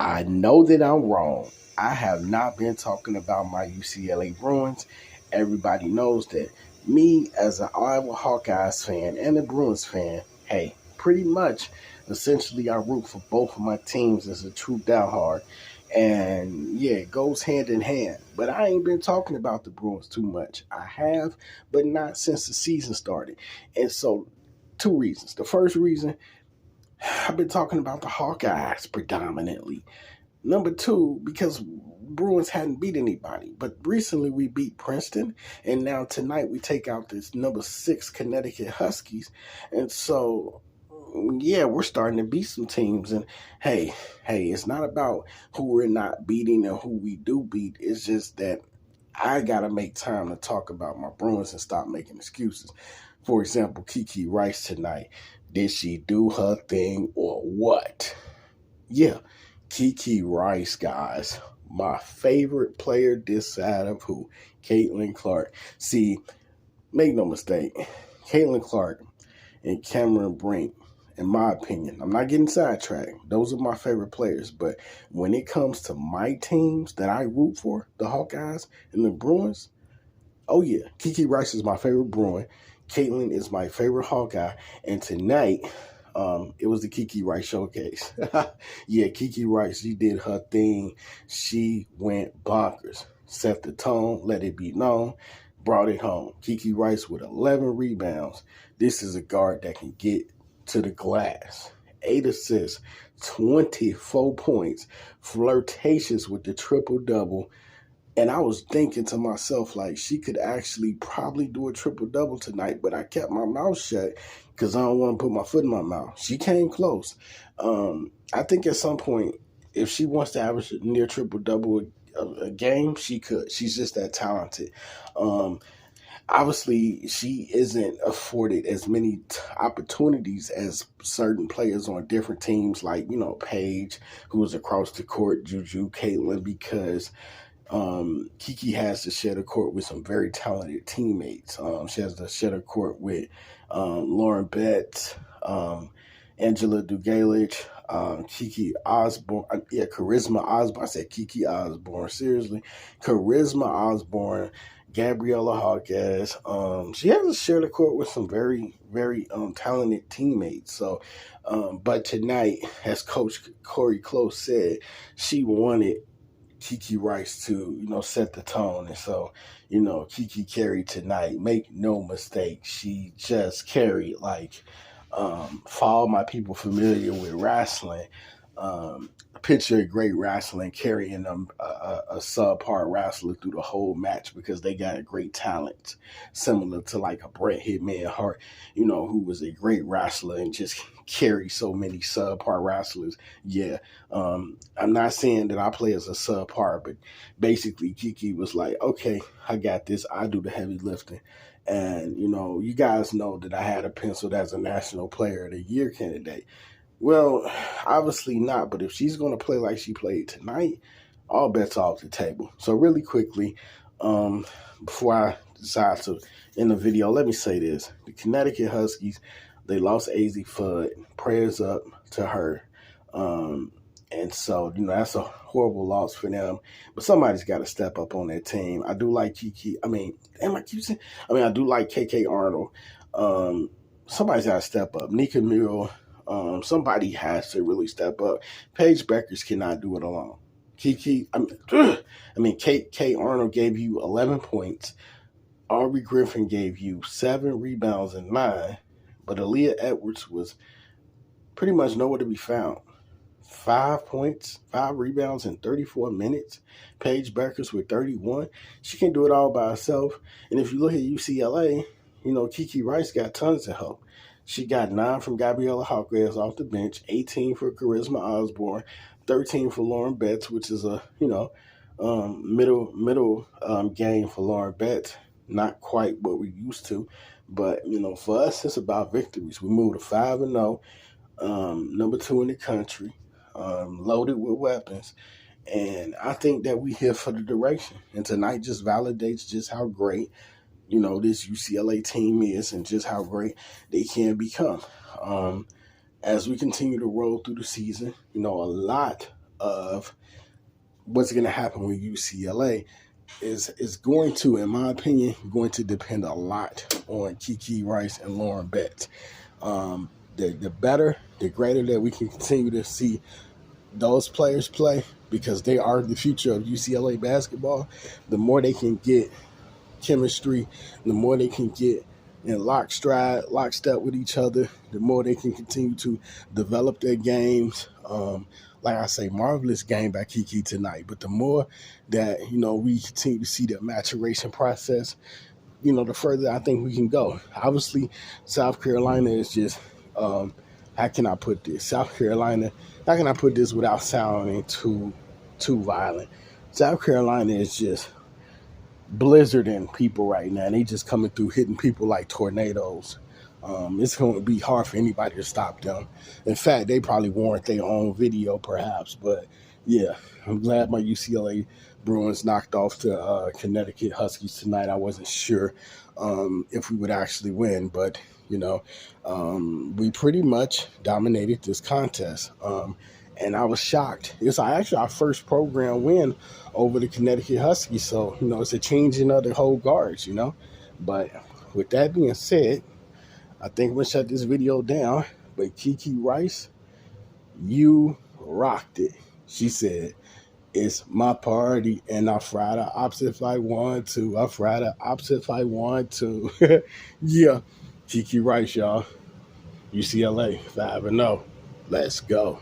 I know that I'm wrong. I have not been talking about my UCLA Bruins. Everybody knows that me as an Iowa Hawkeyes fan and a Bruins fan, hey, pretty much, essentially, I root for both of my teams as a true diehard. And yeah, it goes hand in hand. But I ain't been talking about the Bruins too much. I have, but not since the season started. And so, two reasons. The first reason, I've been talking about the Hawkeyes predominantly. Number two, because Bruins hadn't beat anybody. But recently we beat Princeton, and now tonight we take out this number 6 Connecticut Huskies. And so, yeah, we're starting to beat some teams. And hey, it's not about who we're not beating and who we do beat. It's just that I got to make time to talk about my Bruins and stop making excuses. For example, KiKi Rice tonight. Did she do her thing or what? Yeah, KiKi Rice, guys. My favorite player this side of who? Caitlin Clark. See, make no mistake, Caitlin Clark and Cameron Brink, in my opinion, I'm not getting sidetracked. Those are my favorite players. But when it comes to my teams that I root for, the Hawkeyes and the Bruins, oh yeah, KiKi Rice is my favorite Bruin. Caitlin is my favorite Hawkeye. And tonight, it was the KiKi Rice showcase. Yeah, KiKi Rice, she did her thing. She went bonkers. Set the tone, let it be known, brought it home. KiKi Rice with 11 rebounds. This is a guard that can get to the glass. 8 assists, 24 points, flirtatious with the triple-double. And I was thinking to myself, like, she could actually probably do a triple-double tonight, but I kept my mouth shut because I don't want to put my foot in my mouth. She came close. I think at some point, if she wants to average a near triple-double a game, she could. She's just that talented. Obviously, she isn't afforded as many opportunities as certain players on different teams, like, Paige, who was across the court, Juju, Caitlin, because KiKi has to share the court with some very talented teammates. She has to share the court with Lauren Betts, Angela Dugalich, KiKi Osborne. Charisma Osborne. I said KiKi Osborne. Seriously. Charisma Osborne, Gabriella Hawkeyes. She has to share the court with some very, very talented teammates. So, but tonight, as Coach Corey Close said, she wanted KiKi Rice to, set the tone. And so, KiKi carried tonight. Make no mistake, she just carried like, for all my people familiar with wrestling, picture a great wrestling carrying a subpar wrestler through the whole match because they got a great talent, similar to like a Bret Hitman Hart, who was a great wrestler and just carry so many subpar wrestlers. Yeah, I'm not saying that I play as a subpar, but basically KiKi was like, okay, I got this. I do the heavy lifting. And, you guys know that I had her penciled as a National Player of the Year candidate. Well, obviously not, but if she's going to play like she played tonight, all bets are off the table. So really quickly, before I decide to end the video, let me say this. The Connecticut Huskies, they lost AZ Fudd. Prayers up to her. And so, that's a horrible loss for them. But somebody's got to step up on that team. I do like KiKi. I do like KK Arnold. Somebody's got to step up. Nika Mule. Somebody has to really step up. Paige Beckers cannot do it alone. KK Arnold gave you 11 points. Aubrey Griffin gave you 7 rebounds and 9. But Aaliyah Edwards was pretty much nowhere to be found. 5 points, 5 rebounds in 34 minutes. Paige Beckers with 31. She can do it all by herself. And if you look at UCLA, KiKi Rice got tons of help. She got 9 from Gabriella Hawkeyes off the bench, 18 for Charisma Osborne, 13 for Lauren Betts, which is a, middle game for Lauren Betts. Not quite what we're used to. But, for us, it's about victories. We moved to 5-0, number 2 in the country, loaded with weapons. And I think that we here for the duration. And tonight just validates just how great, this UCLA team is and just how great they can become. As we continue to roll through the season, a lot of what's going to happen with UCLA is going to, in my opinion, going to depend a lot on KiKi Rice and Lauren Betts. The better, the greater that we can continue to see those players play, because they are the future of UCLA basketball, the more they can get chemistry, the more they can get in lockstep with each other, the more they can continue to develop their games. Like I say, marvelous game by KiKi tonight. But the more that, we continue to see the maturation process, the further I think we can go. Obviously, South Carolina is just, how can I put this? South Carolina, how can I put this without sounding too violent? South Carolina is just blizzarding people right now. They just coming through, hitting people like tornadoes. It's going to be hard for anybody to stop them. In fact, they probably warrant their own video, perhaps. But yeah, I'm glad my UCLA Bruins knocked off the Connecticut Huskies tonight. I wasn't sure if we would actually win, but we pretty much dominated this contest. And I was shocked. It's actually our first program win over the Connecticut Huskies. So, it's a changing of the whole guards, But with that being said, I think I'm going to shut this video down. But KiKi Rice, you rocked it. She said, it's my party, and I fry the ops if I want to. I fry the ops if I want to. Yeah, KiKi Rice, y'all. UCLA 5-0. Let's go.